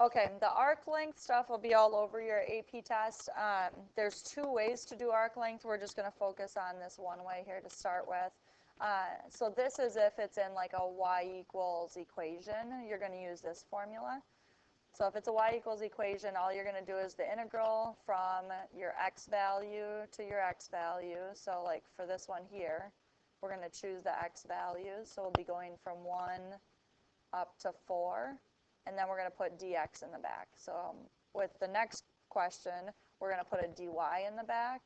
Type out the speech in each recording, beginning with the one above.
Okay, the arc length stuff will be all over your AP test. There's two ways to do arc length. We're just going to focus on this one way here to start with. So this is if it's in like a y equals equation. You're going to use this formula. So if it's a y equals equation, all you're going to do is the integral from your x value to your x value. So like for this one here, we're going to choose the x values. So we'll be going from 1 up to 4. And then we're going to put dx in the back. So with the next question, we're going to put a dy in the back.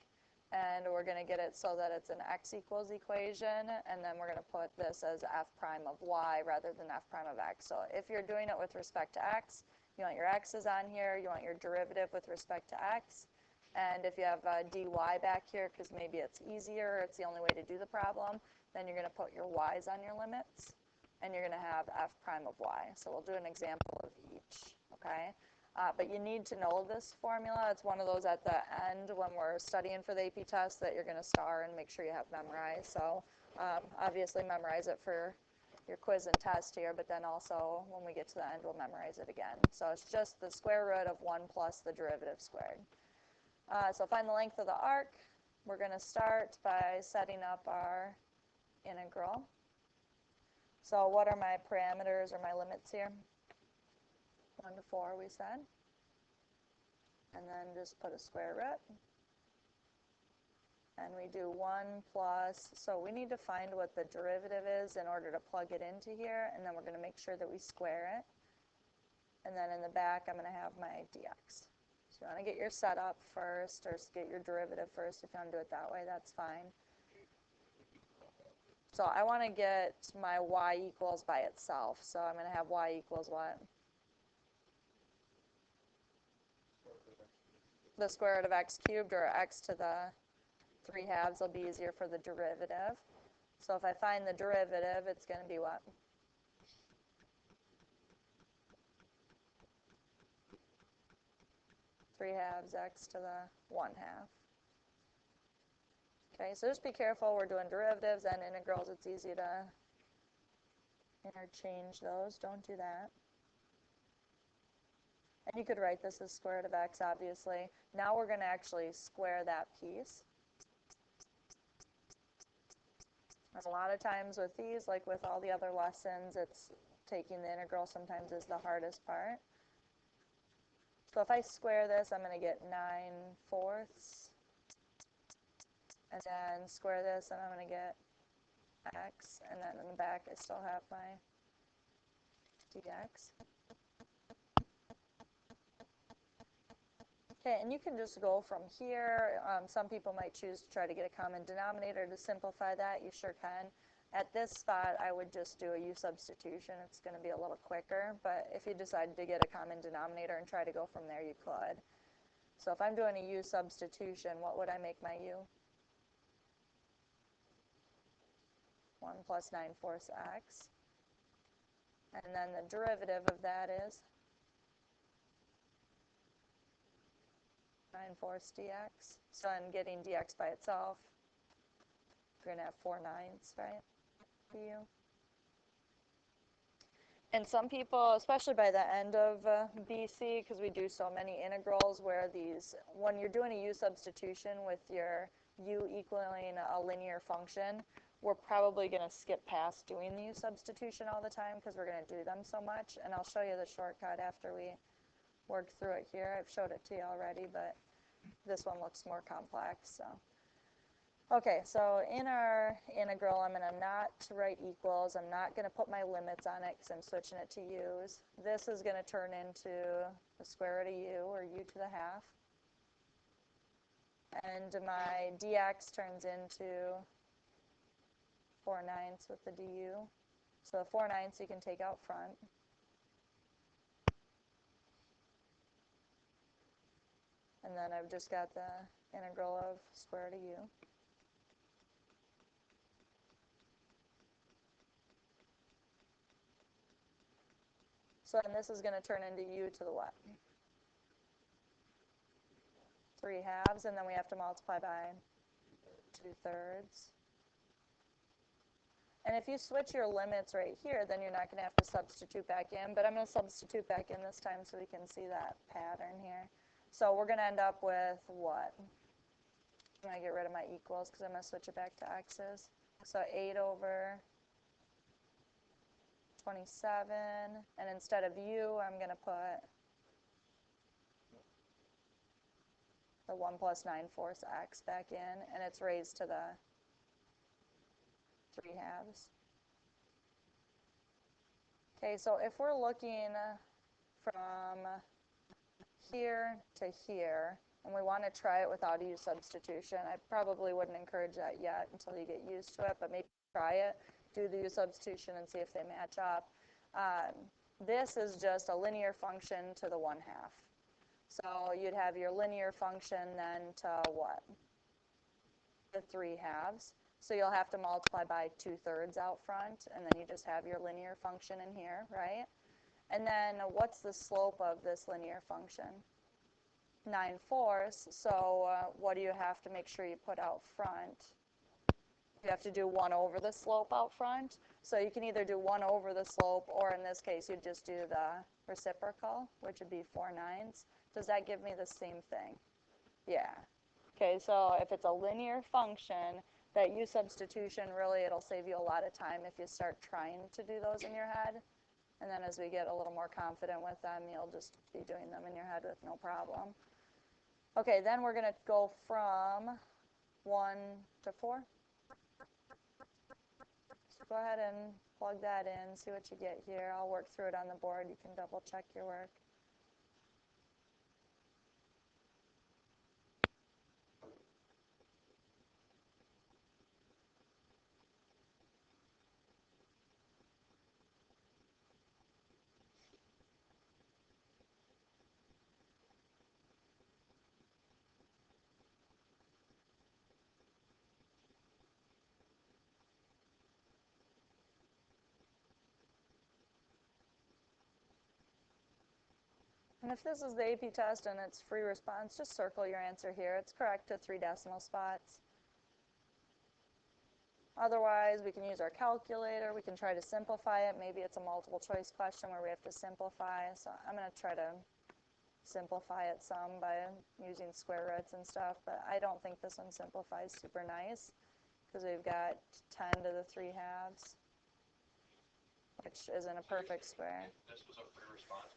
And we're going to get it so that it's an x equals equation. And then we're going to put this as f prime of y rather than f prime of x. So if you're doing it with respect to x, you want your x's on here. You want your derivative with respect to x. And if you have a dy back here, because maybe it's easier, it's the only way to do the problem, then you're going to put your y's on your limits. And you're going to have f prime of y. So we'll do an example of each, okay? But you need to know this formula. It's one of those at the end when we're studying for the AP test that you're going to star and make sure you have memorized. So obviously memorize it for your quiz and test here, but then also when we get to the end, we'll memorize it again. So it's just the square root of 1 plus the derivative squared. So find the length of the arc. We're going to start by setting up our integral. So what are my parameters or my limits here? 1 to 4 we said. And then just put a square root. And we do 1 plus, so we need to find what the derivative is in order to plug it into here. And then we're going to make sure that we square it. And then in the back, I'm going to have my dx. So you want to get your setup first, or get your derivative first. If you want to do it that way, that's fine. So I want to get my y equals by itself. So I'm going to have y equals what? The square root of x cubed, or x to the 3/2 will be easier for the derivative. So if I find the derivative, it's going to be what? Three halves x to the 1/2. Okay, so just be careful. We're doing derivatives and integrals. It's easy to interchange those. Don't do that. And you could write this as square root of x, obviously. Now we're going to actually square that piece. And a lot of times with these, like with all the other lessons, it's taking the integral sometimes is the hardest part. So if I square this, I'm going to get 9/4. And then square this, and I'm going to get x. And then in the back, I still have my dx. Okay, and you can just go from here. Some people might choose to try to get a common denominator to simplify that. You sure can. At this spot, I would just do a u substitution. It's going to be a little quicker, but if you decided to get a common denominator and try to go from there, you could. So if I'm doing a u substitution, what would I make my u? 1 plus 9/4 x. And then the derivative of that is 9/4 dx. So I'm getting dx by itself. You're going to have 4/9, right? Du. And some people, especially by the end of BC, because we do so many integrals where these, when you're doing a u substitution with your u equaling a linear function, we're probably going to skip past doing the u substitution all the time because we're going to do them so much. And I'll show you the shortcut after we work through it here. I've showed it to you already, but this one looks more complex. So. Okay, so in our integral, I'm going to not write equals. I'm not going to put my limits on it because I'm switching it to u's. This is going to turn into the square root of u, or u to the 1/2. And my dx turns into 4/9 with the du. So the 4/9 you can take out front. And then I've just got the integral of square root of u. So then this is going to turn into u to the what? 3/2, and then we have to multiply by 2/3. And if you switch your limits right here, then you're not going to have to substitute back in. But I'm going to substitute back in this time so we can see that pattern here. So we're going to end up with what? I'm going to get rid of my equals because I'm going to switch it back to x's. So 8 over 27. And instead of u, I'm going to put the 1 plus 9/4 x back in. And it's raised to the 3/2. Okay, so if we're looking from here to here, and we want to try it without a u substitution, I probably wouldn't encourage that yet until you get used to it, but maybe try it, do the u substitution, and see if they match up. This is just a linear function to the 1/2. So you'd have your linear function then to what? The 3/2. So you'll have to multiply by 2/3 out front, and then you just have your linear function in here, right? And then what's the slope of this linear function? 9/4. So what do you have to make sure you put out front? You have to do 1 over the slope out front. So you can either do 1 over the slope, or in this case, you'd just do the reciprocal, which would be 4/9. Does that give me the same thing? Yeah. Okay, so if it's a linear function, that u substitution, really, it'll save you a lot of time if you start trying to do those in your head. And then as we get a little more confident with them, you'll just be doing them in your head with no problem. Okay, then we're going to go from 1 to 4. So go ahead and plug that in, see what you get here. I'll work through it on the board. You can double check your work. And if this is the AP test and it's free response, just circle your answer here. It's correct to 3 decimal spots. Otherwise, we can use our calculator. We can try to simplify it. Maybe it's a multiple choice question where we have to simplify. So I'm going to try to simplify it some by using square roots and stuff. But I don't think this one simplifies super nice because we've got 10 to the 3/2, which isn't a perfect square. This was a free response.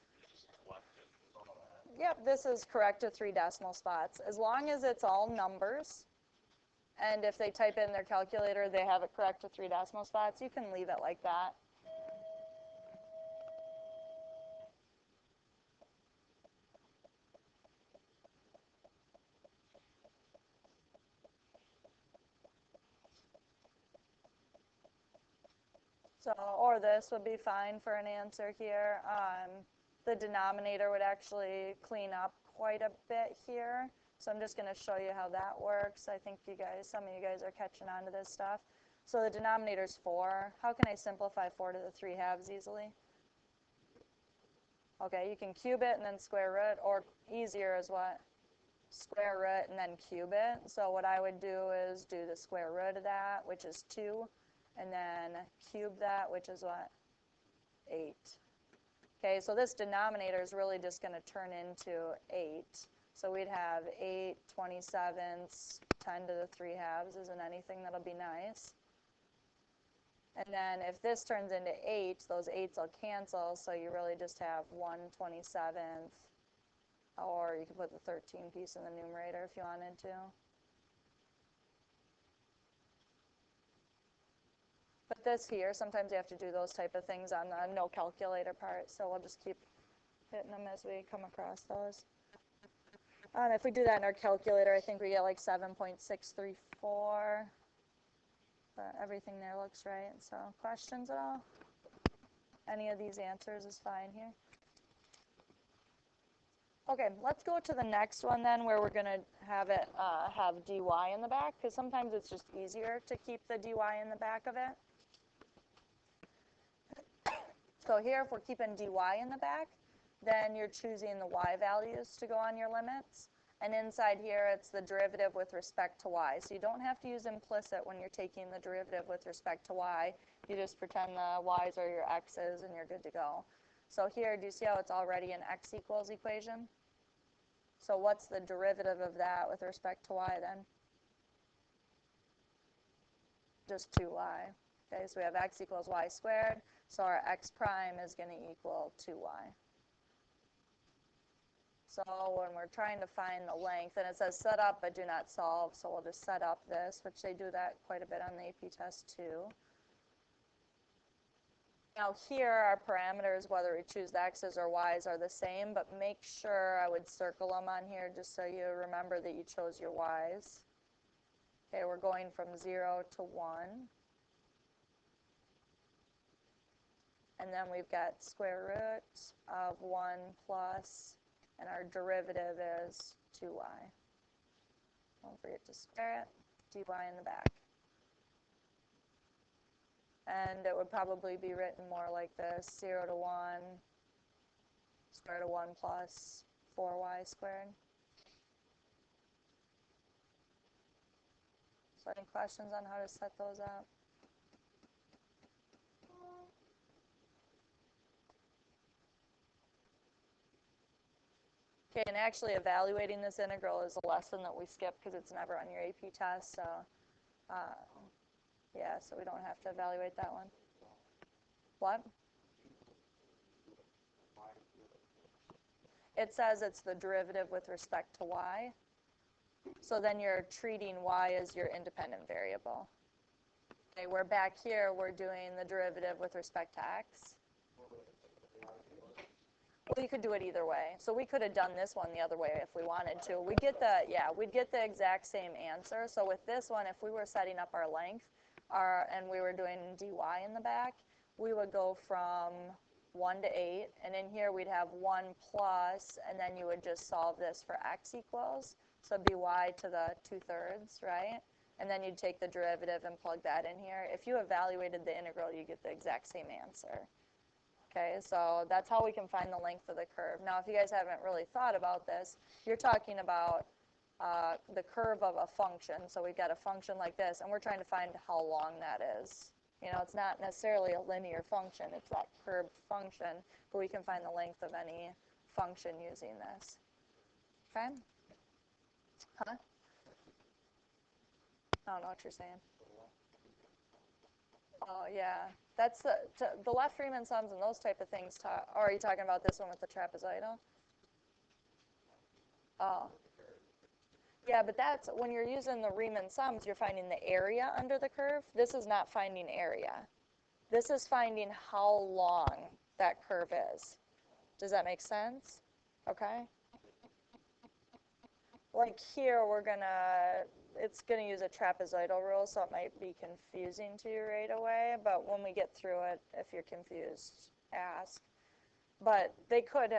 Yep, this is correct to 3 decimal spots. As long as it's all numbers, and if they type in their calculator, they have it correct to 3 decimal spots, you can leave it like that. So, or this would be fine for an answer here. The denominator would actually clean up quite a bit here. So I'm just going to show you how that works. I think you guys, some of you guys are catching on to this stuff. So the denominator is 4. How can I simplify 4 to the 3/2 easily? Okay, you can cube it and then square root, or easier is what? Square root and then cube it. So what I would do is do the square root of that, which is 2, and then cube that, which is what? 8. Okay, so this denominator is really just going to turn into 8. So we'd have 8 27ths, 10 to the 3/2 isn't anything. That'll be nice. And then if this turns into 8, those 8s will cancel, so you really just have 1 27th, or you can put the 13 piece in the numerator if you wanted to. But this here, sometimes you have to do those type of things on the no calculator part, so we'll just keep hitting them as we come across those. If we do that in our calculator, I think we get like 7.634. But everything there looks right. So questions at all? Any of these answers is fine here. Okay, let's go to the next one then, where we're going to have it have dy in the back, because sometimes it's just easier to keep the dy in the back of it. So here, if we're keeping dy in the back, then you're choosing the y values to go on your limits. And inside here, it's the derivative with respect to y. So you don't have to use implicit when you're taking the derivative with respect to y. You just pretend the y's are your x's, and you're good to go. So here, do you see how it's already an x equals equation? So what's the derivative of that with respect to y then? Just 2y. Okay, so we have x equals y squared, so our x prime is going to equal 2y. So when we're trying to find the length, and it says set up but do not solve, so we'll just set up this, which they do that quite a bit on the AP test too. Now here our parameters, whether we choose the x's or y's, are the same, but make sure I would circle them on here just so you remember that you chose your y's. Okay, we're going from 0 to 1. And then we've got square root of 1 plus, and our derivative is 2y. Don't forget to square it, dy in the back. And it would probably be written more like this, 0 to 1, square root of 1 plus 4y squared. So any questions on how to set those up? Okay, and actually evaluating this integral is a lesson that we skip because it's never on your AP test, so yeah, so we don't have to evaluate that one. What? It says it's the derivative with respect to y. So then you're treating y as your independent variable. Okay, we're back here, we're doing the derivative with respect to x. Well, you could do it either way. So we could have done this one the other way if we wanted to. We'd get the exact same answer. So with this one, if we were setting up our length, and we were doing dy in the back, we would go from 1 to 8, and in here we'd have 1 plus, and then you would just solve this for x equals. So it'd be y to the 2/3, right? And then you'd take the derivative and plug that in here. If you evaluated the integral, you get the exact same answer. Okay, so that's how we can find the length of the curve. Now, if you guys haven't really thought about this, you're talking about the curve of a function. So we've got a function like this, and we're trying to find how long that is. You know, it's not necessarily a linear function. It's that curved function, but we can find the length of any function using this. Okay? Huh? I don't know what you're saying. Oh, yeah. That's the left Riemann sums and those type of things. Or are you talking about this one with the trapezoidal? Oh. Yeah, but that's when you're using the Riemann sums, you're finding the area under the curve. This is not finding area. This is finding how long that curve is. Does that make sense? Okay. Like here, it's gonna use a trapezoidal rule, so it might be confusing to you right away, but when we get through it, if you're confused, ask. But they could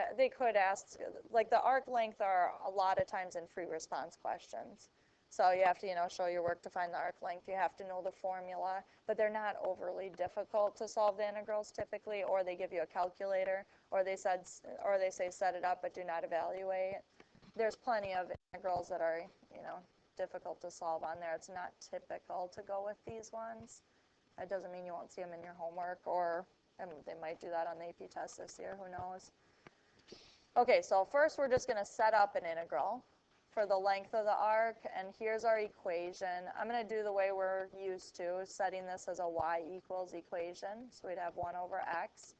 ask, like the arc length are a lot of times in free response questions. So you have to, show your work to find the arc length. You have to know the formula, but they're not overly difficult to solve the integrals typically, or they give you a calculator, or they say set it up but do not evaluate. There's plenty of integrals that are, difficult to solve on there. It's not typical to go with these ones. That doesn't mean you won't see them in your homework, and they might do that on the AP test this year, who knows. Okay, so first we're just going to set up an integral for the length of the arc, and here's our equation. I'm going to do the way we're used to, setting this as a y equals equation. So we'd have 1 over x.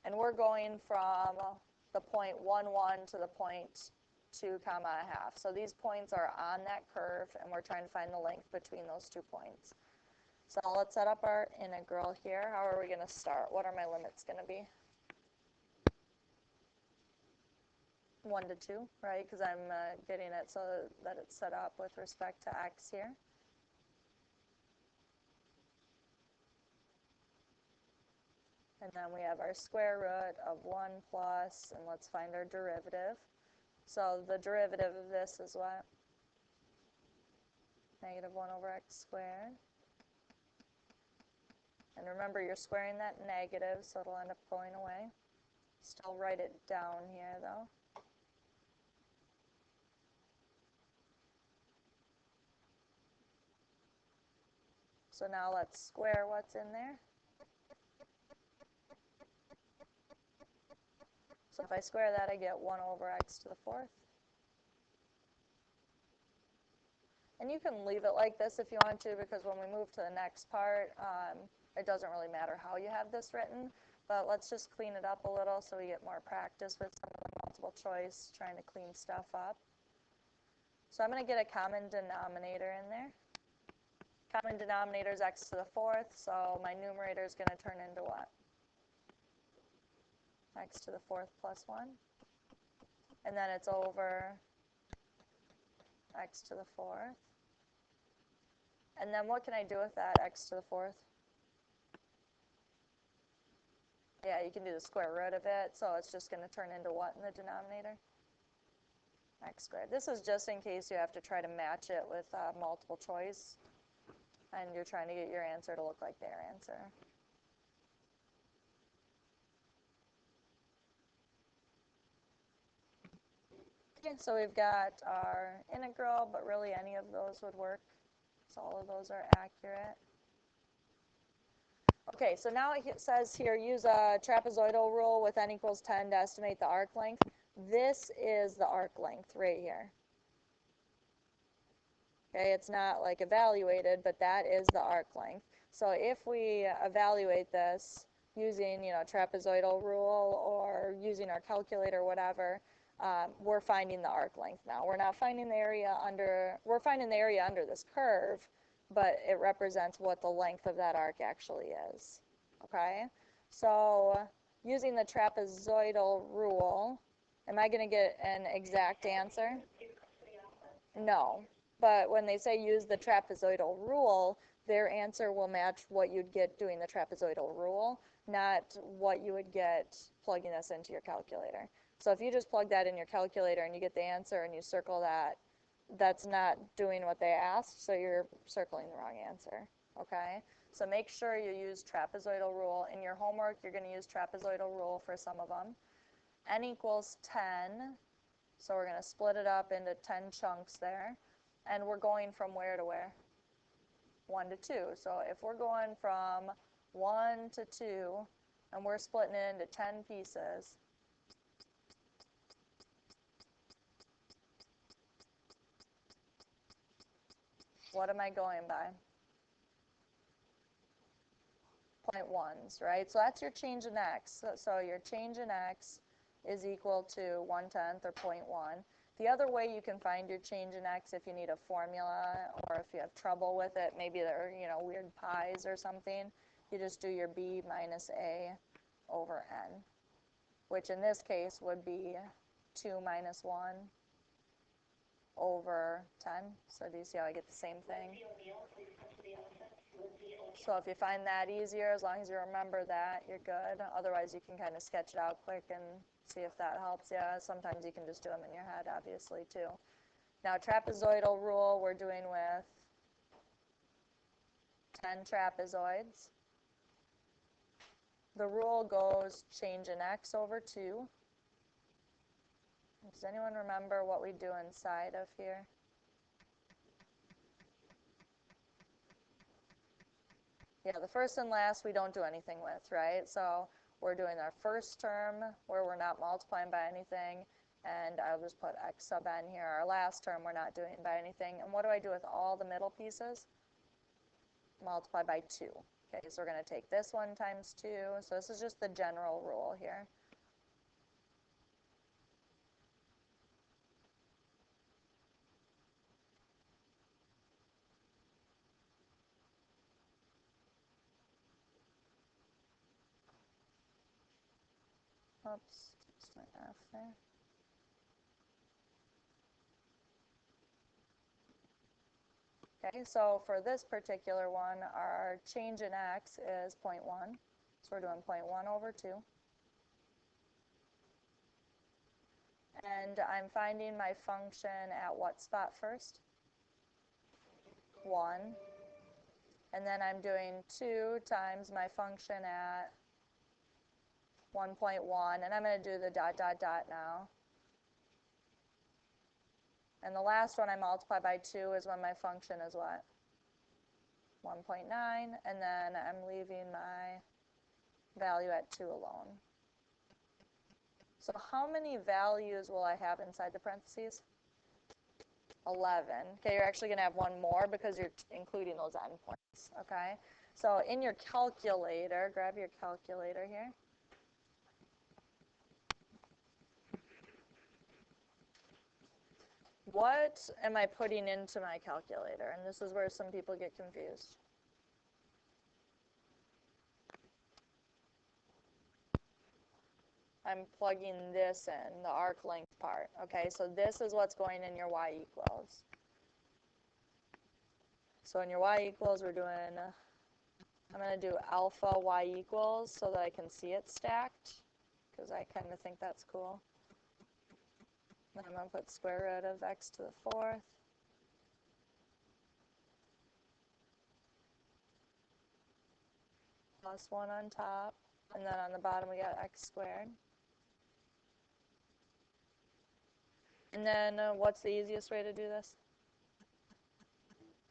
And we're going from the point 1, 1 to the point 2, comma a half. So these points are on that curve, and we're trying to find the length between those 2 points. So let's set up our integral here. How are we going to start? What are my limits going to be? 1 to 2, right? Because I'm getting it so that it's set up with respect to x here. And then we have our square root of 1 plus, and let's find our derivative. So the derivative of this is what? Negative 1 over x squared. And remember, you're squaring that negative, so it'll end up going away. Still write it down here, though. So now let's square what's in there. So if I square that, I get 1 over x to the 4th. And you can leave it like this if you want to, because when we move to the next part, it doesn't really matter how you have this written. But let's just clean it up a little so we get more practice with some of the multiple choice, trying to clean stuff up. So I'm going to get a common denominator in there. Common denominator is x to the 4th, so my numerator is going to turn into what? X to the 4th plus 1. And then it's over x to the 4th. And then what can I do with that x to the 4th? Yeah, you can do the square root of it, so it's just going to turn into what in the denominator? X squared. This is just in case you have to try to match it with multiple choice, and you're trying to get your answer to look like their answer. Okay, so we've got our integral, but really any of those would work, so all of those are accurate. Okay, so now it says here, use a trapezoidal rule with n equals 10 to estimate the arc length. This is the arc length right here. Okay, it's not like evaluated, but that is the arc length. So if we evaluate this using, trapezoidal rule or using our calculator or whatever, we're finding the arc length now. We're not finding the area under, we're finding the area under this curve, but it represents what the length of that arc actually is. Okay, so using the trapezoidal rule, am I going to get an exact answer? No. But when they say use the trapezoidal rule, their answer will match what you'd get doing the trapezoidal rule, not what you would get plugging this into your calculator. So if you just plug that in your calculator and you get the answer and you circle that, that's not doing what they asked, so you're circling the wrong answer, okay? So make sure you use trapezoidal rule. In your homework, you're going to use trapezoidal rule for some of them. N equals 10, so we're going to split it up into 10 chunks there. And we're going from where to where? 1 to 2. So if we're going from 1 to 2, and we're splitting it into 10 pieces, what am I going by? 0.1s, right? So that's your change in x. So your change in x is equal to 1/10 or 0.1. The other way you can find your change in x if you need a formula or if you have trouble with it, maybe there are weird pies or something, you just do your b minus a over n, which in this case would be 2 minus 1 over 10. So do you see how I get the same thing? So if you find that easier, as long as you remember that, you're good. Otherwise, you can kind of sketch it out quick and see if that helps you. Sometimes you can just do them in your head, obviously, too. Now, trapezoidal rule, we're doing with 10 trapezoids. The rule goes change in x over 2. Does anyone remember what we do inside of here? Yeah, the first and last we don't do anything with, right? So we're doing our first term where we're not multiplying by anything, and I'll just put x sub n here. Our last term we're not doing by anything. And what do I do with all the middle pieces? Multiply by 2. Okay, so we're going to take this one times 2. So this is just the general rule here. Oops, just my F there. Okay, so for this particular one, our change in x is 0.1. So we're doing 0.1 over 2. And I'm finding my function at what spot first? 1. And then I'm doing 2 times my function at 1.1. And I'm going to do the dot, dot, dot now. And the last one I multiply by 2 is when my function is what? 1.9, and then I'm leaving my value at 2 alone. So how many values will I have inside the parentheses? 11. Okay, you're actually going to have one more because you're including those endpoints, okay? So in your calculator, grab your calculator here. What am I putting into my calculator? And this is where some people get confused. I'm plugging this in, the arc length part. Okay, so this is what's going in your y equals. So in your y equals, we're doing, I'm going to do alpha y equals so that I can see it stacked, because I kind of think that's cool. Then I'm going to put square root of x to the 4th. Plus 1 on top. And then on the bottom we got x squared. And then what's the easiest way to do this?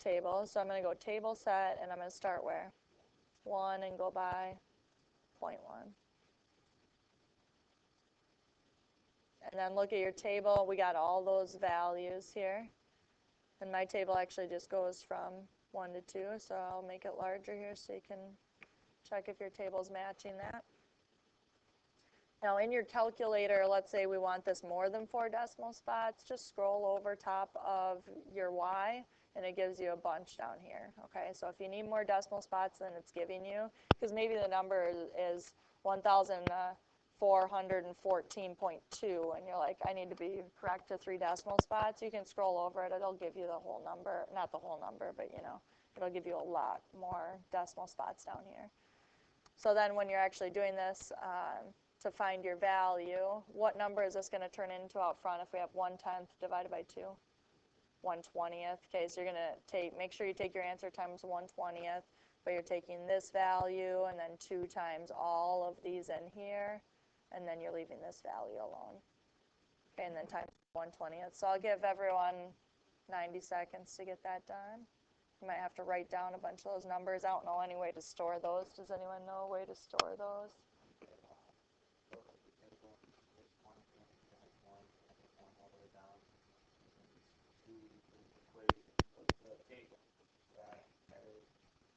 Table. So I'm going to go table set, and I'm going to start where? 1 and go by 0.1. And then look at your table. We got all those values here. And my table actually just goes from 1 to 2, so I'll make it larger here so you can check if your table's matching that. Now in your calculator, let's say we want this more than 4 decimal spots, just scroll over top of your y, and it gives you a bunch down here. Okay, so if you need more decimal spots than it's giving you, because maybe the number is 1,414.2, and you're like, I need to be correct to 3 decimal spots, you can scroll over it. It'll give you the whole number, not the whole number, but you know, it'll give you a lot more decimal spots down here. So then when you're actually doing this, to find your value, what number is this going to turn into out front if we have 1/10 divided by 2? 1/20th. Okay, so you're going to make sure you take your answer times 1/20th, but you're taking this value and then 2 times all of these in here, and then you're leaving this value alone. Okay, and then times 1/20th. So I'll give everyone 90 seconds to get that done. You might have to write down a bunch of those numbers. I don't know any way to store those. Does anyone know a way to store those?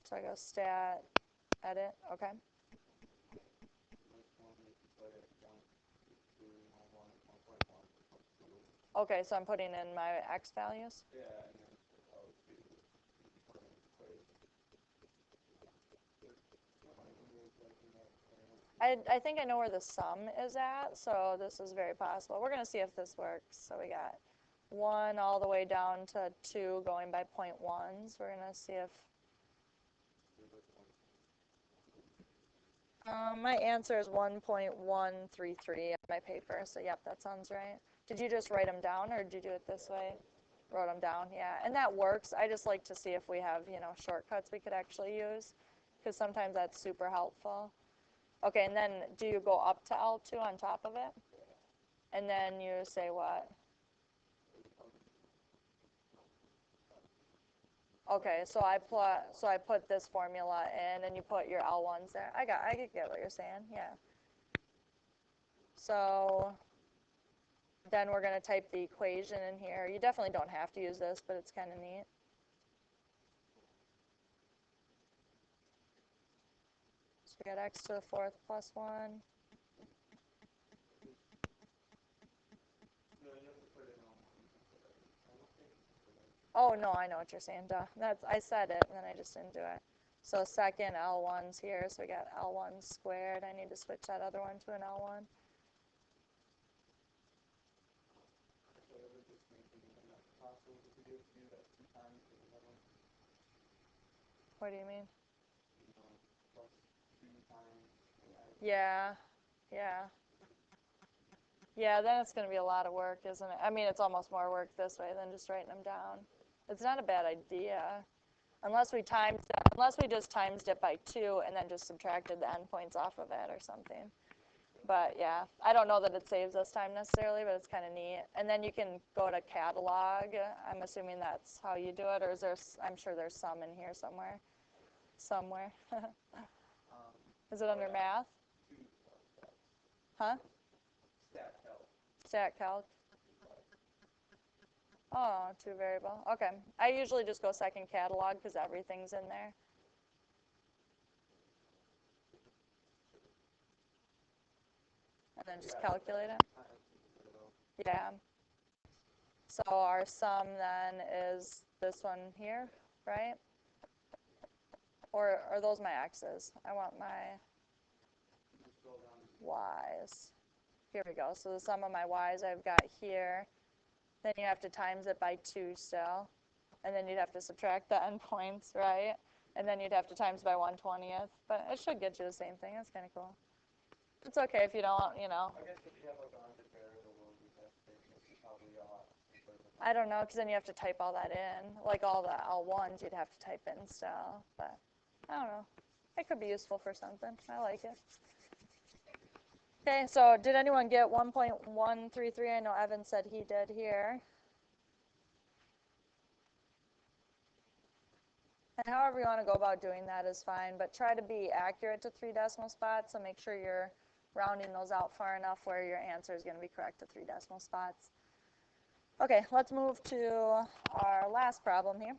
So I go stat, edit, okay. Okay, so I'm putting in my x values? I think I know where the sum is at, so this is very possible. We're going to see if this works. So we got 1 all the way down to 2 going by 0.1s. We're going to see if... my answer is 1.133 on my paper, so yep, that sounds right. Did you just write them down, or did you do it this way? Wrote them down, yeah, and that works. I just like to see if we have, you know, shortcuts we could actually use, because sometimes that's super helpful. Okay, and then do you go up to L2 on top of it? And then you say what? Okay, so I put this formula in, and you put your L1s there. I get what you're saying, yeah. So then we're going to type the equation in here. You definitely don't have to use this, but it's kind of neat. So we got x to the 4th plus 1. Oh, no, I know what you're saying, duh. I said it, and then I just didn't do it. So second L1's here, so we got L1 squared. I need to switch that other one to an L1. What do you mean? Yeah, yeah. Yeah, then it's going to be a lot of work, isn't it? I mean, it's almost more work this way than just writing them down. It's not a bad idea, unless we just times it by 2 and then just subtracted the endpoints off of it or something. But yeah, I don't know that it saves us time necessarily, but it's kind of neat. And then you can go to catalog. I'm assuming that's how you do it, or is there? I'm sure there's some in here somewhere. somewhere. Is it under math? Huh? Stat calc. Oh, two variable. Okay. I usually just go second catalog because everything's in there. And then just calculate it. Yeah. So our sum then is this one here, right? Or are those my x's? I want my y's. Here we go. So the sum of my y's I've got here. Then you have to times it by 2 still. And then you'd have to subtract the endpoints, right? And then you'd have to times by 1/20th. But it should get you the same thing. That's kind of cool. It's okay if you don't, you know. I guess if you have like 100 variables, you probably ought. I don't know, because then you have to type all that in. Like all the L1s you'd have to type in still. But I don't know. It could be useful for something. I like it. Okay, so did anyone get 1.133? I know Evan said he did here. And however you want to go about doing that is fine, but try to be accurate to 3 decimal spots, so make sure you're rounding those out far enough where your answer is going to be correct to 3 decimal spots. Okay, let's move to our last problem here.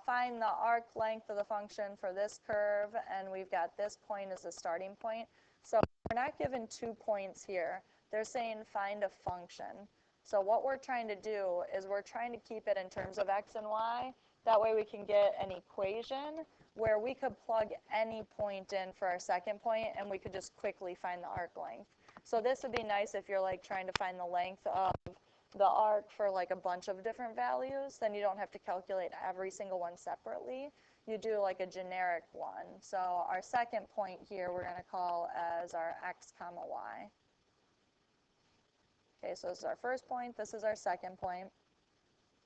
Find the arc length of the function for this curve, and we've got this point as a starting point. So we're not given 2 points here. They're saying find a function. So what we're trying to do is we're trying to keep it in terms of x and y. That way we can get an equation where we could plug any point in for our second point, and we could just quickly find the arc length. So this would be nice if you're like trying to find the length of the arc for like a bunch of different values. Then you don't have to calculate every single one separately. You do like a generic one. So our second point here we're going to call as our x comma y. Okay, so this is our first point. This is our second point.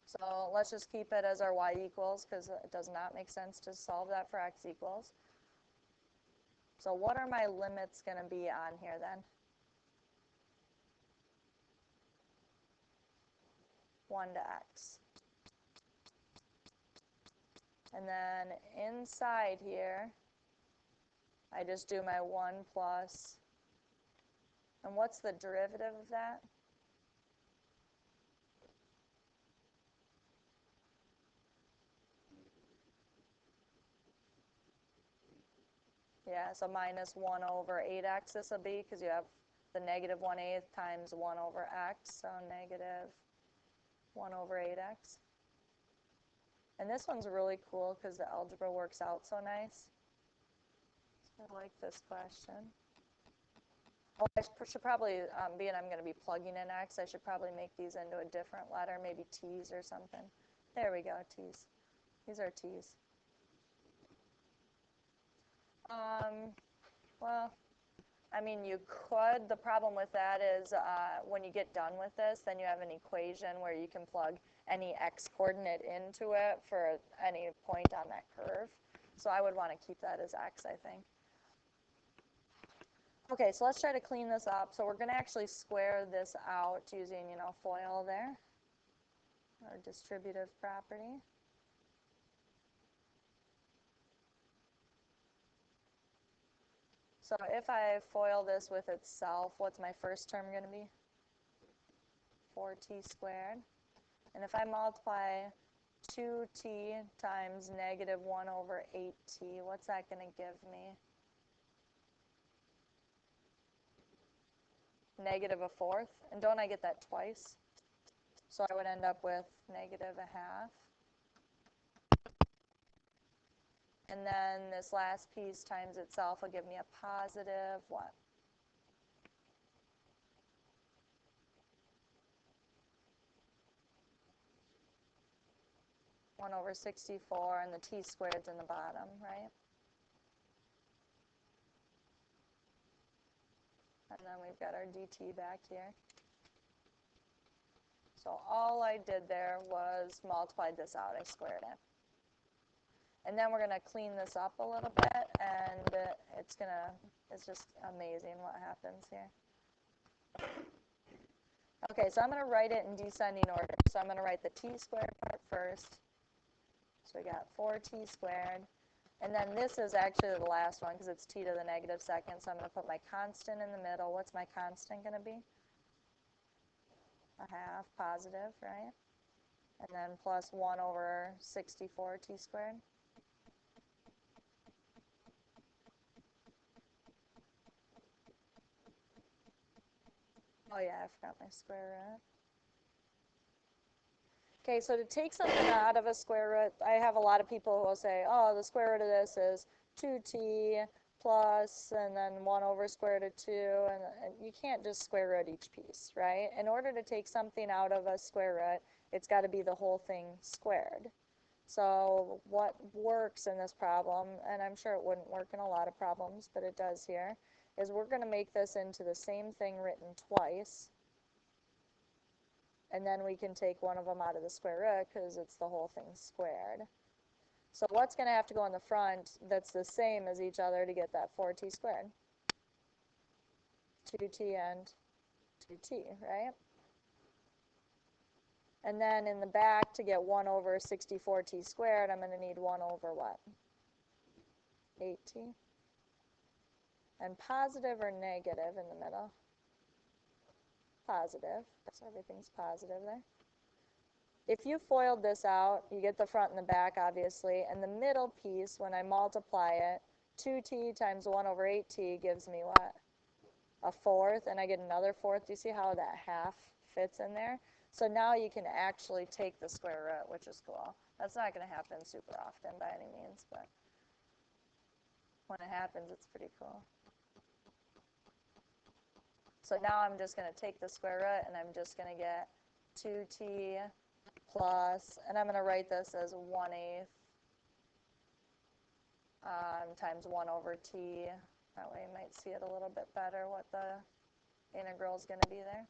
So let's just keep it as our y equals, because it does not make sense to solve that for x equals. So what are my limits going to be on here then? 1 to x. And then inside here, I just do my 1 plus, and what's the derivative of that? Yeah, so minus 1 over 8x this will be, because you have the negative 1/8 times 1 over x, so negative 1 over 8x. And this one's really cool because the algebra works out so nice. So I like this question. Oh, I should probably, being I'm going to be plugging in x, I should probably make these into a different letter, maybe t's or something. There we go, t's. These are t's. Well, I mean, you could. The problem with that is when you get done with this, then you have an equation where you can plug any x coordinate into it for any point on that curve. So I would want to keep that as x, I think. Okay, so let's try to clean this up. So we're going to actually square this out using, FOIL there, or distributive property. So if I FOIL this with itself, what's my first term going to be? 4t squared. And if I multiply 2t times negative 1 over 8t, what's that going to give me? Negative 1/4. And don't I get that twice? So I would end up with negative 1/2. And then this last piece times itself will give me a positive what? 1 over 64, and the t squared's in the bottom, right? And then we've got our dt back here. So all I did there was multiplied this out. I squared it. And then we're going to clean this up a little bit, and it's just amazing what happens here. Okay, so I'm going to write it in descending order. So I'm going to write the t squared part first. So we got 4t squared. And then this is actually the last one because it's t to the negative second, so I'm going to put my constant in the middle. What's my constant going to be? A half, positive, right? And then plus 1 over 64 t squared. Oh yeah, I forgot my square root. Okay, so to take something out of a square root, I have a lot of people who will say, oh, the square root of this is 2t plus, and then 1 over square root of 2, and you can't just square root each piece, right? In order to take something out of a square root, it's got to be the whole thing squared. So what works in this problem, and I'm sure it wouldn't work in a lot of problems, but it does here, is we're going to make this into the same thing written twice, and then we can take one of them out of the square root because it's the whole thing squared. So what's going to have to go in the front that's the same as each other to get that 4t squared? 2t and 2t, right? And then in the back, to get 1 over 64t squared, I'm going to need 1 over what? 8t. And positive or negative in the middle? Positive. So everything's positive there. If you FOILed this out, you get the front and the back, obviously, and the middle piece, when I multiply it, 2t times 1 over 8t gives me what? A fourth, and I get another fourth. Do you see how that half fits in there? So now you can actually take the square root, which is cool. That's not going to happen super often by any means, but when it happens, it's pretty cool. So now I'm just going to take the square root, and I'm just going to get 2t plus, and I'm going to write this as 1/8 times 1 over t. That way you might see it a little bit better what the integral is going to be there.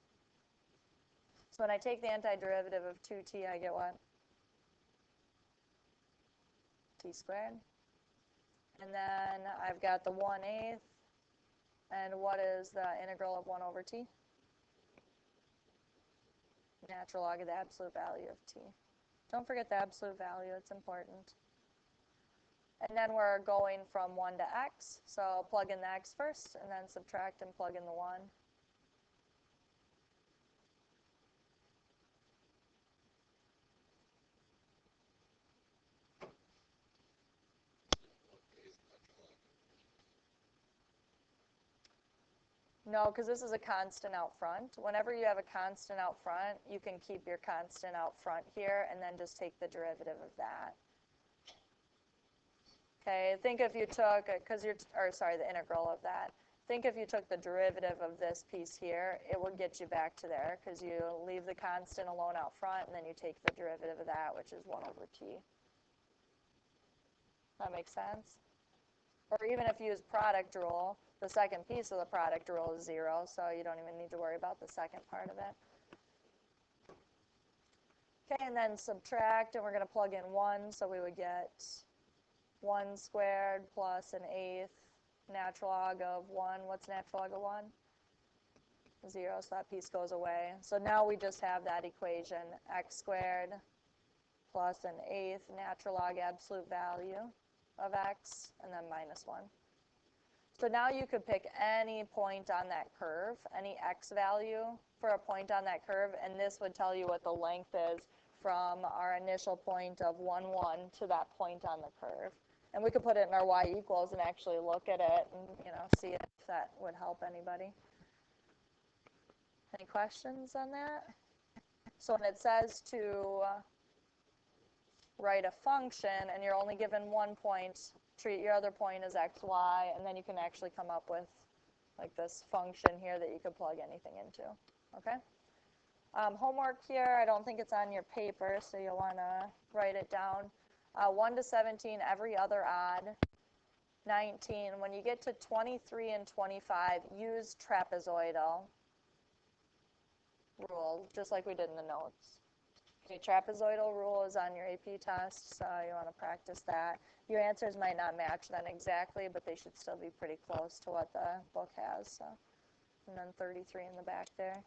So when I take the antiderivative of 2t, I get what? T squared. And then I've got the 1/8. And what is the integral of 1 over t? Natural log of the absolute value of t. Don't forget the absolute value, it's important. And then we're going from 1 to x, so plug in the x first, and then subtract and plug in the 1. No, because this is a constant out front. Whenever you have a constant out front, you can keep your constant out front here and then just take the derivative of that. Okay, think if you took, the integral of that. Think if you took the derivative of this piece here, it would get you back to there because you leave the constant alone out front and then you take the derivative of that, which is 1 over t. That makes sense? Or even if you use product rule, the second piece of the product rule is 0, so you don't even need to worry about the second part of it. Okay, and then subtract, and we're going to plug in 1, so we would get 1 squared plus 1/8 natural log of 1. What's natural log of 1? 0, so that piece goes away. So now we just have that equation, x squared plus 1/8 natural log absolute value of x, and then minus 1. So now you could pick any point on that curve, any x value for a point on that curve, and this would tell you what the length is from our initial point of 1, 1 to that point on the curve. And we could put it in our y equals and actually look at it and see if that would help anybody. Any questions on that? So when it says to write a function and you're only given one point, treat your other point as x, y, and then you can actually come up with like this function here that you could plug anything into. Okay? Homework here, I don't think it's on your paper, so you'll want to write it down. 1 to 17, every other odd. 19, when you get to 23 and 25, use trapezoidal rule, just like we did in the notes. Okay, trapezoidal rule is on your AP test, so you want to practice that. Your answers might not match then exactly, but they should still be pretty close to what the book has. So. And then 33 in the back there.